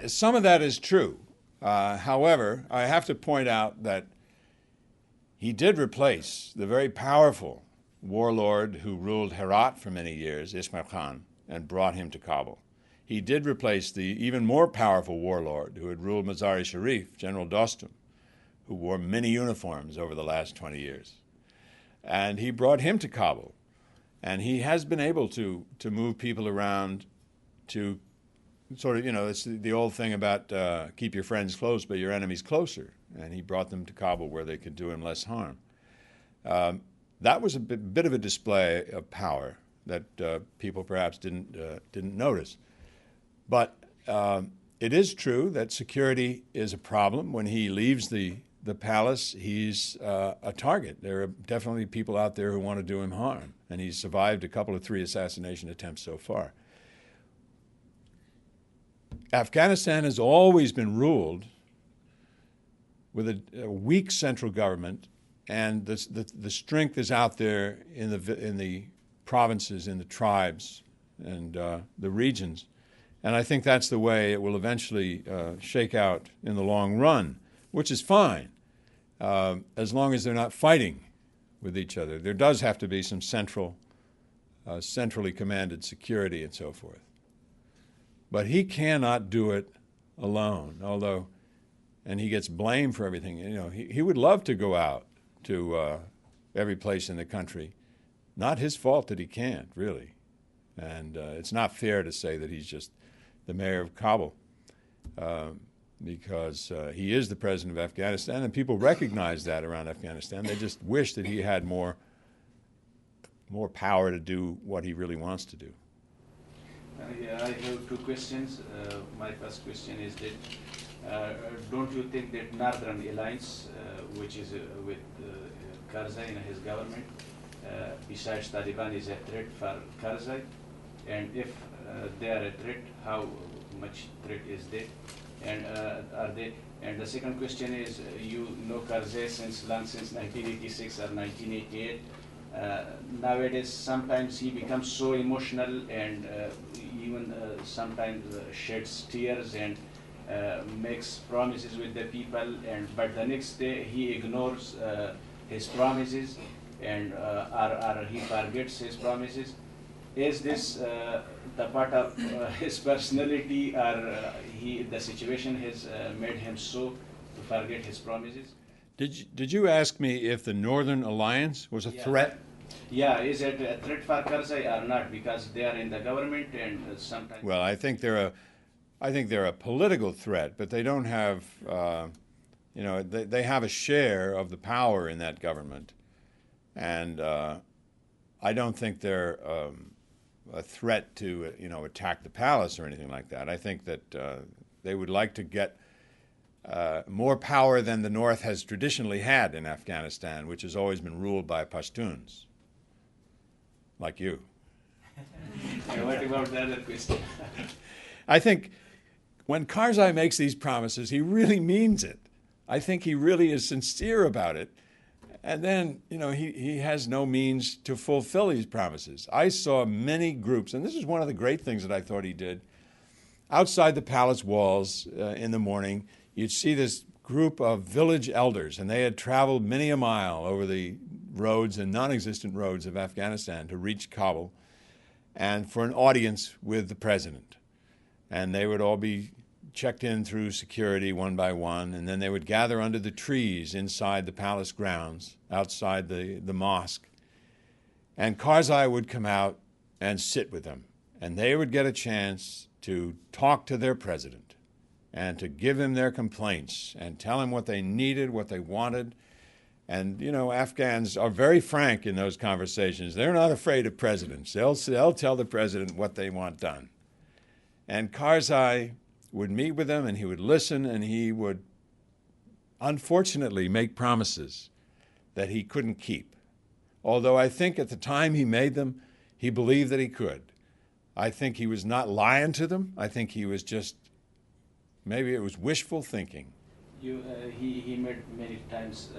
Speaker 2: some of that is true. However, I have to point out that he did replace the very powerful warlord who ruled Herat for many years, Ismail Khan, and brought him to Kabul. He did replace the even more powerful warlord who had ruled Mazar-e-Sharif, General Dostum, who wore many uniforms over the last 20 years. And he brought him to Kabul. And he has been able to move people around to sort of, it's the old thing about keep your friends close but your enemies closer. And he brought them to Kabul where they could do him less harm. That was a bit of a display of power that people perhaps didn't notice. But it is true that security is a problem. When he leaves the palace, he's a target. There are definitely people out there who want to do him harm, and he's survived a couple of 3 assassination attempts so far. Afghanistan has always been ruled with a weak central government, and the strength is out there in the provinces, in the tribes, and the regions. And I think that's the way it will eventually shake out in the long run, which is fine, as long as they're not fighting with each other. There does have to be some centrally commanded security and so forth. But he cannot do it alone, and he gets blamed for everything. He would love to go out to every place in the country. Not his fault that he can't, really. And it's not fair to say that he's just the mayor of Kabul, because he is the president of Afghanistan, and people recognize that around Afghanistan. They just wish that he had more power to do what he really wants to do.
Speaker 4: I have 2 questions. My first question is that don't you think that Northern Alliance, which is with Karzai and his government, besides Taliban, is a threat for Karzai? And if they are a threat, how much threat is there? And are they? And the second question is, Karzai since 1986 or 1988. Nowadays, sometimes he becomes so emotional and even sometimes sheds tears and makes promises with the people, but the next day he ignores his promises and or he forgets his promises. Is this the part of his personality, or the situation has made him so to forget his promises?
Speaker 2: Did you ask me if the Northern Alliance was a threat?
Speaker 4: Yeah, is it a threat for Karzai or not? Because they are in the government and sometimes.
Speaker 2: Well, I think they're a political threat, but they don't have, they have a share of the power in that government, and I don't think they're a threat to attack the palace or anything like that. I think that they would like to get more power than the North has traditionally had in Afghanistan, which has always been ruled by Pashtuns, like you.
Speaker 4: What about the other question?
Speaker 2: I think when Karzai makes these promises, he really means it. I think he really is sincere about it. And then, he has no means to fulfill these promises. I saw many groups, and this is one of the great things that I thought he did. Outside the palace walls in the morning, you'd see this group of village elders, and they had traveled many a mile over the roads and non-existent roads of Afghanistan to reach Kabul, and for an audience with the president. And they would all be checked in through security one by one, and then they would gather under the trees inside the palace grounds, outside the mosque. And Karzai would come out and sit with them, and they would get a chance to talk to their president and to give him their complaints and tell him what they needed, what they wanted. And, you know, Afghans are very frank in those conversations. They're not afraid of presidents. They'll tell the president what they want done. And Karzai would meet with them, and he would listen, and he would, unfortunately, make promises that he couldn't keep. Although I think at the time he made them, he believed that he could. I think he was not lying to them. I think he was just, maybe it was wishful thinking.
Speaker 4: He made many times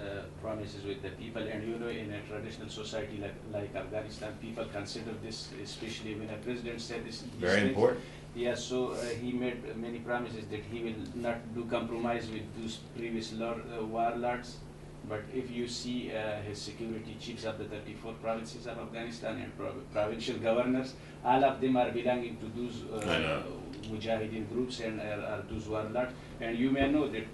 Speaker 4: promises with the people, and you know, in a traditional society like Afghanistan, people consider this, especially when a president said this.
Speaker 2: Very important.
Speaker 4: Yeah, so he made many promises that he will not do compromise with those previous warlords. But if you see his security chiefs of the 34 provinces of Afghanistan and provincial governors, all of them are belonging to those Mujahideen groups and are those warlords. And you may know that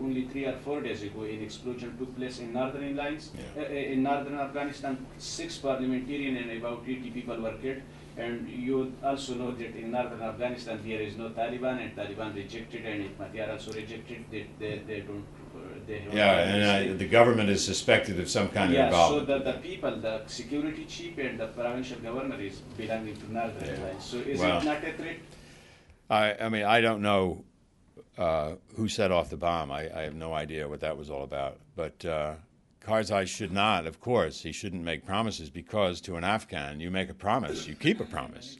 Speaker 4: only 3 or 4 days ago, an explosion took place in northern lines, in northern Afghanistan. 6 parliamentarians and about 80 people were killed. And you also know that in northern Afghanistan there is no Taliban, and Taliban rejected, and Itmatiar also rejected. They don't.
Speaker 2: The government is suspected of some kind of involvement.
Speaker 4: So the people, the security chief and the provincial governor is belonging to northern lines. So is it not a threat?
Speaker 2: I mean, I don't know who set off the bomb. I have no idea what that was all about. But Karzai should not, of course, he shouldn't make promises, because to an Afghan, you make a promise, you keep a promise.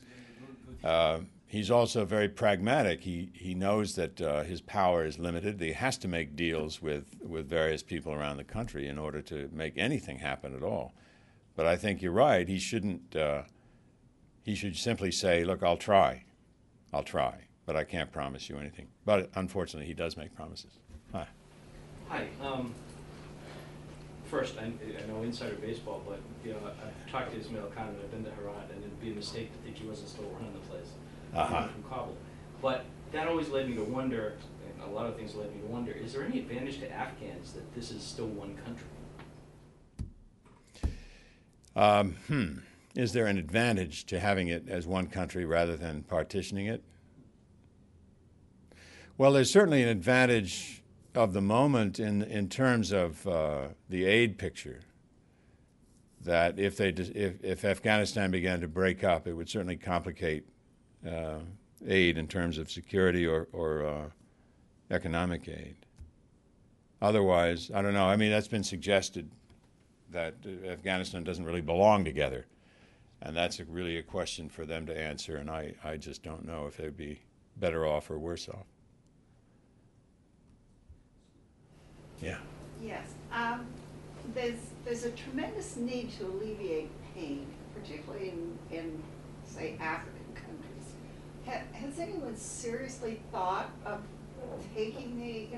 Speaker 2: He's also very pragmatic. He knows that his power is limited. He has to make deals with various people around the country in order to make anything happen at all. But I think you're right. He shouldn't. He should simply say, "Look, I'll try, but I can't promise you anything." But unfortunately, he does make promises. Hi.
Speaker 5: Hi. First, I know insider baseball, but you know, I've talked to Ismail Khan and I've been to Herat, and it'd be a mistake to think he wasn't still running the place from Kabul. But that always led me to wonder, and a lot of things led me to wonder, is there any advantage to Afghans that this is still one country?
Speaker 2: Is there an advantage to having it as one country rather than partitioning it? Well, there's certainly an advantage of the moment in terms of the aid picture, that if Afghanistan began to break up, it would certainly complicate aid in terms of security or economic aid. Otherwise, I don't know. I mean, that's been suggested that Afghanistan doesn't really belong together, and that's really a question for them to answer, and I just don't know if they'd be better off or worse off. Yeah.
Speaker 6: Yes. There's a tremendous need to alleviate pain, particularly in say, African countries. Has anyone seriously thought of taking the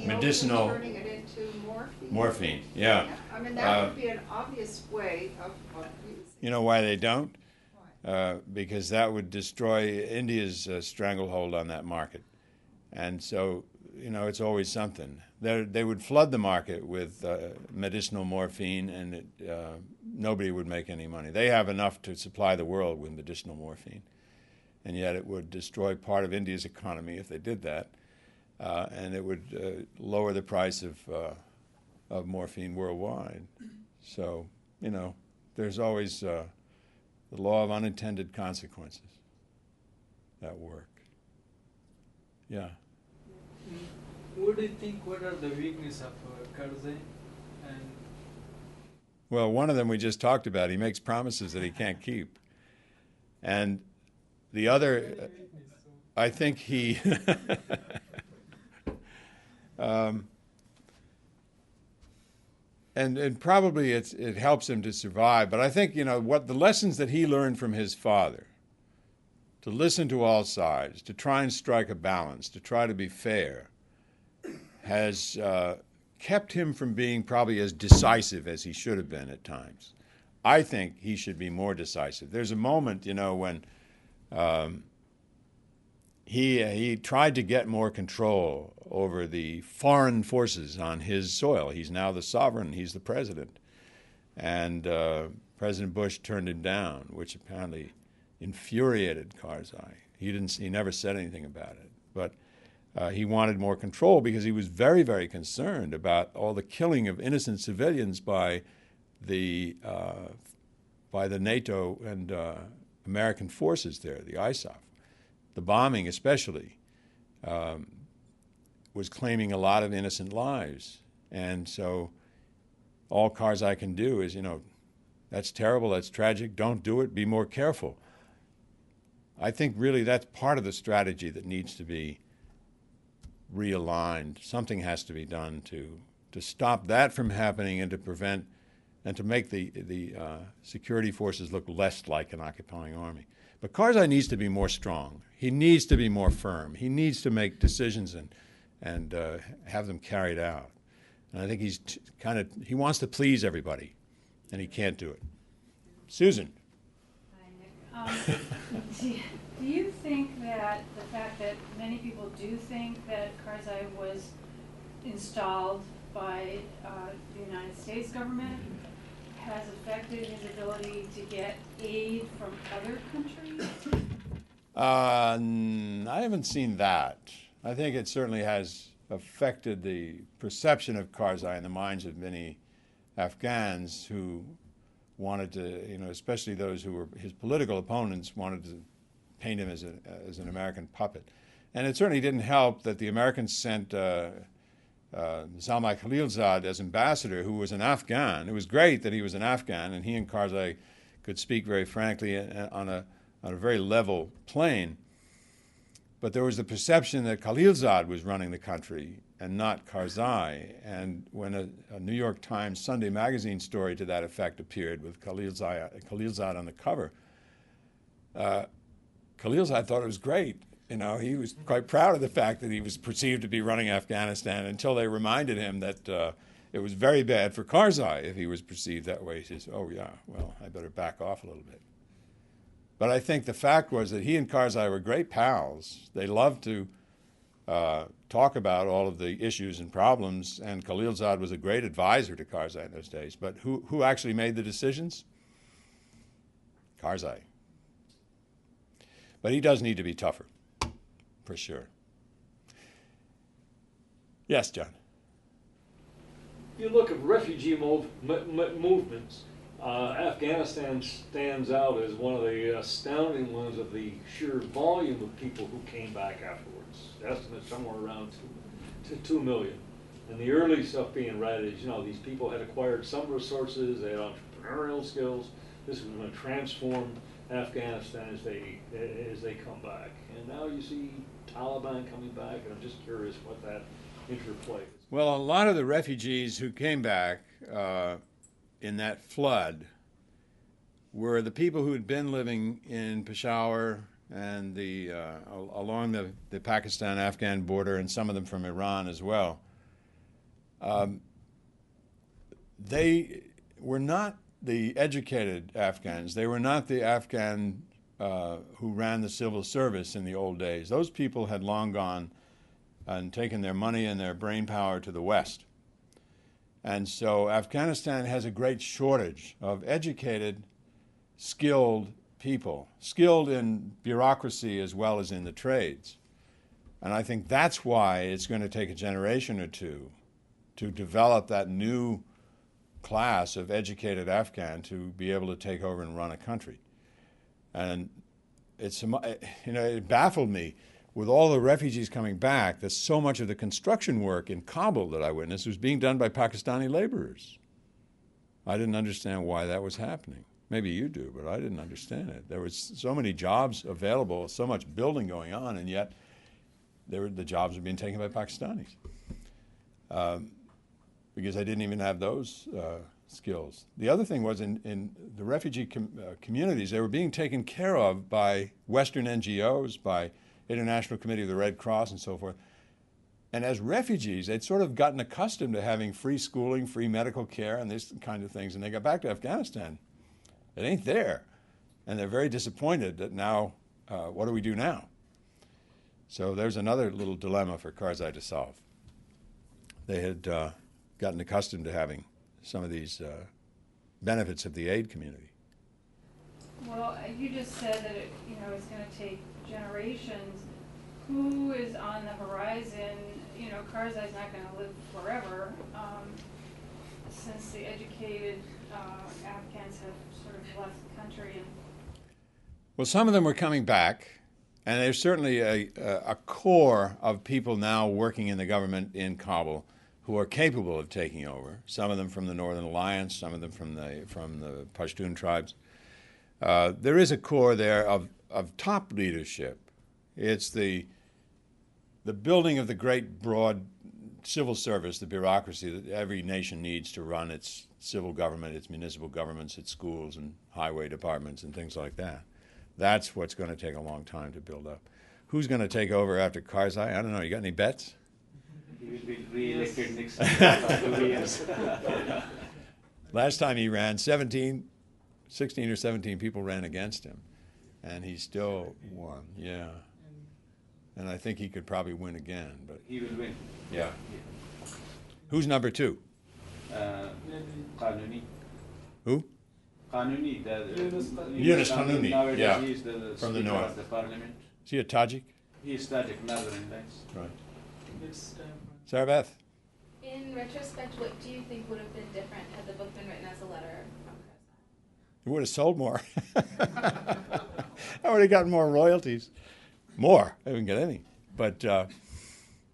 Speaker 2: medicinal,
Speaker 6: opium and turning it into morphine?
Speaker 2: Morphine, yeah.
Speaker 6: I mean, that would be an obvious way of using.
Speaker 2: You know why they don't? Because that would destroy India's stranglehold on that market. And so, you know, it's always something. They would flood the market with medicinal morphine, and nobody would make any money. They have enough to supply the world with medicinal morphine, and yet it would destroy part of India's economy if they did that, and it would lower the price of morphine worldwide. So, you know, there's always the law of unintended consequences at work. Yeah.
Speaker 7: What do you think, what are the weaknesses of Karzai?
Speaker 2: Well, one of them we just talked about. He makes promises that he can't keep. And the other, I think he, and probably it helps him to survive. But I think, you know, what the lessons that he learned from his father, to listen to all sides, to try and strike a balance, to try to be fair, has kept him from being probably as decisive as he should have been at times. I think he should be more decisive. There's a moment, when he tried to get more control over the foreign forces on his soil. He's now the sovereign. He's the president. And President Bush turned him down, which apparently infuriated Karzai. He never said anything about it. But he wanted more control because he was very, very concerned about all the killing of innocent civilians by the NATO and American forces there, the ISAF. The bombing especially was claiming a lot of innocent lives. And so all Karzai can do is, that's terrible, that's tragic, don't do it, be more careful. I think really that's part of the strategy that needs to be realigned. Something has to be done to stop that from happening and to prevent and to make the security forces look less like an occupying army. But Karzai needs to be more strong. He needs to be more firm. He needs to make decisions and have them carried out. And I think he wants to please everybody, and he can't do it. Susan.
Speaker 8: Hi, Nick. Do you think that the fact that many people do think that Karzai was installed by the United States government has affected his ability to get aid from other countries?
Speaker 2: I haven't seen that. I think it certainly has affected the perception of Karzai in the minds of many Afghans who wanted to, especially those who were his political opponents, wanted to paint him as an American puppet. And it certainly didn't help that the Americans sent Zalmay Khalilzad as ambassador, who was an Afghan. It was great that he was an Afghan, and he and Karzai could speak very frankly on a very level plane. But there was the perception that Khalilzad was running the country and not Karzai. And when a New York Times Sunday magazine story to that effect appeared with Khalilzad on the cover, Khalilzad thought it was great. He was quite proud of the fact that he was perceived to be running Afghanistan until they reminded him that it was very bad for Karzai if he was perceived that way. He says, oh, yeah, well, I better back off a little bit. But I think the fact was that he and Karzai were great pals. They loved to talk about all of the issues and problems, and Khalilzad was a great advisor to Karzai in those days. But who actually made the decisions? Karzai. But he does need to be tougher, for sure. Yes, John.
Speaker 3: If you look at refugee movements, Afghanistan stands out as one of the astounding ones of the sheer volume of people who came back afterwards. Estimates somewhere around 2 million. And the early stuff being read is, these people had acquired some resources, they had entrepreneurial skills. This was going to transform Afghanistan as they come back. And now you see Taliban coming back, and I'm just curious what that interplay is.
Speaker 2: Well, a lot of the refugees who came back in that flood were the people who had been living in Peshawar and along the Pakistan-Afghan border, and some of them from Iran as well. They were not the educated Afghans. They were not the Afghan who ran the civil service in the old days. Those people had long gone and taken their money and their brain power to the West. And so Afghanistan has a great shortage of educated, skilled people, skilled in bureaucracy as well as in the trades. And I think that's why it's going to take a generation or two to develop that new class of educated Afghan to be able to take over and run a country. And it baffled me with all the refugees coming back that so much of the construction work in Kabul that I witnessed was being done by Pakistani laborers. I didn't understand why that was happening. Maybe you do, but I didn't understand it. There was so many jobs available, so much building going on, and yet the jobs were being taken by Pakistanis. Because they didn't even have those skills. The other thing was in the refugee communities, they were being taken care of by Western NGOs, by International Committee of the Red Cross and so forth. And as refugees, they'd sort of gotten accustomed to having free schooling, free medical care, and these kind of things. And they got back to Afghanistan. It ain't there. And they're very disappointed that now, what do we do now? So there's another little dilemma for Karzai to solve. They had gotten accustomed to having some of these benefits of the aid community.
Speaker 8: Well, you just said that it's going to take generations. Who is on the horizon? Karzai's not going to live forever, since the educated Afghans have sort of left the country.
Speaker 2: Well, some of them were coming back, and there's certainly a core of people now working in the government in Kabul who are capable of taking over. Some of them from the Northern Alliance, some of them from the Pashtun tribes. There is a core there of top leadership. It's the building of the great broad civil service, the bureaucracy that every nation needs to run its civil government, its municipal governments, its schools and highway departments and things like that. That's what's going to take a long time to build up. Who's going to take over after Karzai? I don't know. You got any bets?
Speaker 4: He will be re-elected next after 2 years.
Speaker 2: Last time he ran, 16 or 17 people ran against him, and he still won. Yeah. And I think he could probably win again. But
Speaker 4: he will win.
Speaker 2: Yeah. Who's number two?
Speaker 4: Qanuni.
Speaker 2: Who?
Speaker 4: Qanuni.
Speaker 2: Yunus Qanuni.
Speaker 4: Nowadays
Speaker 2: Yeah.
Speaker 4: he is the
Speaker 2: From the
Speaker 4: Speaker
Speaker 2: north.
Speaker 4: of the parliament.
Speaker 2: Is he a Tajik?
Speaker 4: He is Tajik, Northern Alliance.
Speaker 2: Right.
Speaker 7: It's
Speaker 2: Sarah Beth?
Speaker 9: In retrospect, what do you think would have been different had the book been written as a letter from Karzai?
Speaker 2: It would have sold more. I would have gotten more royalties. More. I didn't get any. But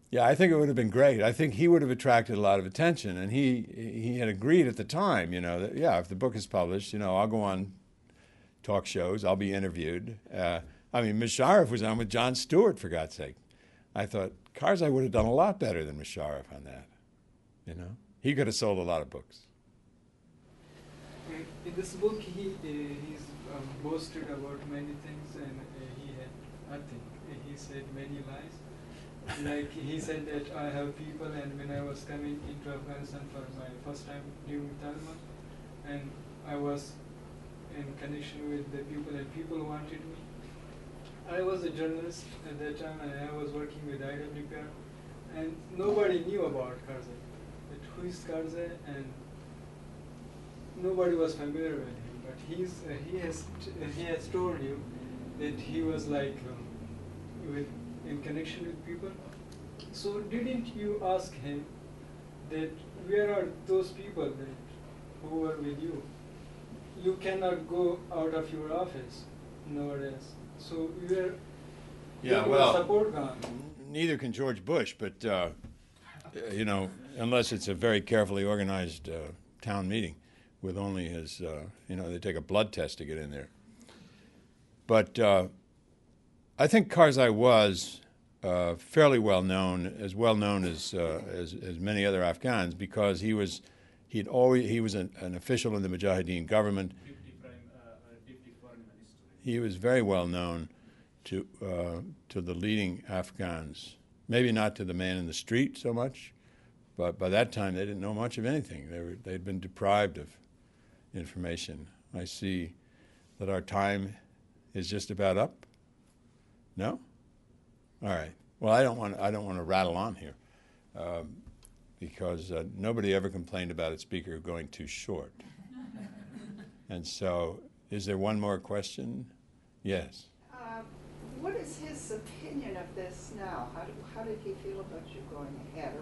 Speaker 2: yeah, I think it would have been great. I think he would have attracted a lot of attention, and he had agreed at the time, that yeah, if the book is published, I'll go on talk shows, I'll be interviewed. Musharraf was on with Jon Stewart, for God's sake. I thought Karzai would have done a lot better than Musharraf on that. He could have sold a lot of books.
Speaker 7: in this book, he's boasted about many things, and he had nothing. He said many lies. Like he said that I have people, and when I was coming into Afghanistan for my first time during Taliban, and I was in connection with the people, and people wanted me. I was a journalist at that time, and I was working with IWPR, and nobody knew about Karzai. That who is Karzai, and nobody was familiar with him. But he has told you that he was like in connection with people. So didn't you ask him that where are those people who were with you? You cannot go out of your office nowadays. So where support gone?
Speaker 2: Neither can George Bush, but unless it's a very carefully organized town meeting with only his, they take a blood test to get in there. But I think Karzai was fairly well known as many other Afghans, because he was an official in the Mujahideen government. He was very well known to the leading Afghans. Maybe not to the man in the street so much, but by that time they didn't know much of anything. They'd been deprived of information. I see that our time is just about up. No? All right. Well, I don't want to rattle on here because nobody ever complained about a speaker going too short. And so, is there one more question? Yes.
Speaker 6: What is his opinion of this now? How did he feel about you going ahead?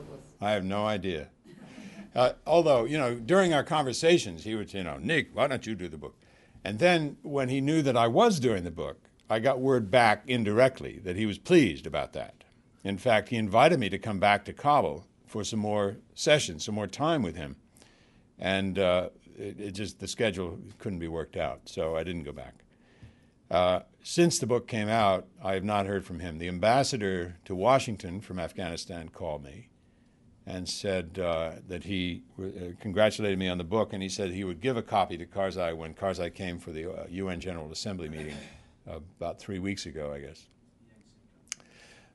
Speaker 2: I have no idea. Although, during our conversations, he would say, Nick, why don't you do the book? And then when he knew that I was doing the book, I got word back indirectly that he was pleased about that. In fact, he invited me to come back to Kabul for some more sessions, some more time with him. And the schedule couldn't be worked out, so I didn't go back. Since the book came out, I have not heard from him. The ambassador to Washington from Afghanistan called me and said that he congratulated me on the book, and he said he would give a copy to Karzai when Karzai came for the UN General Assembly meeting about 3 weeks ago, I guess.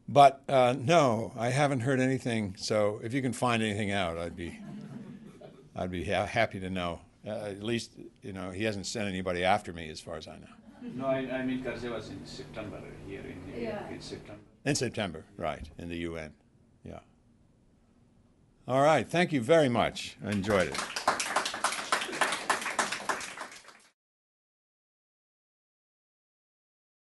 Speaker 2: But no, I haven't heard anything. So if you can find anything out, I'd be happy to know. At least, you know, he hasn't sent anybody after me, as far as I know.
Speaker 4: No, I mean Karzai was in September here in New York in September.
Speaker 2: In September, right, in the UN. Yeah. All right. Thank you very much. I enjoyed it.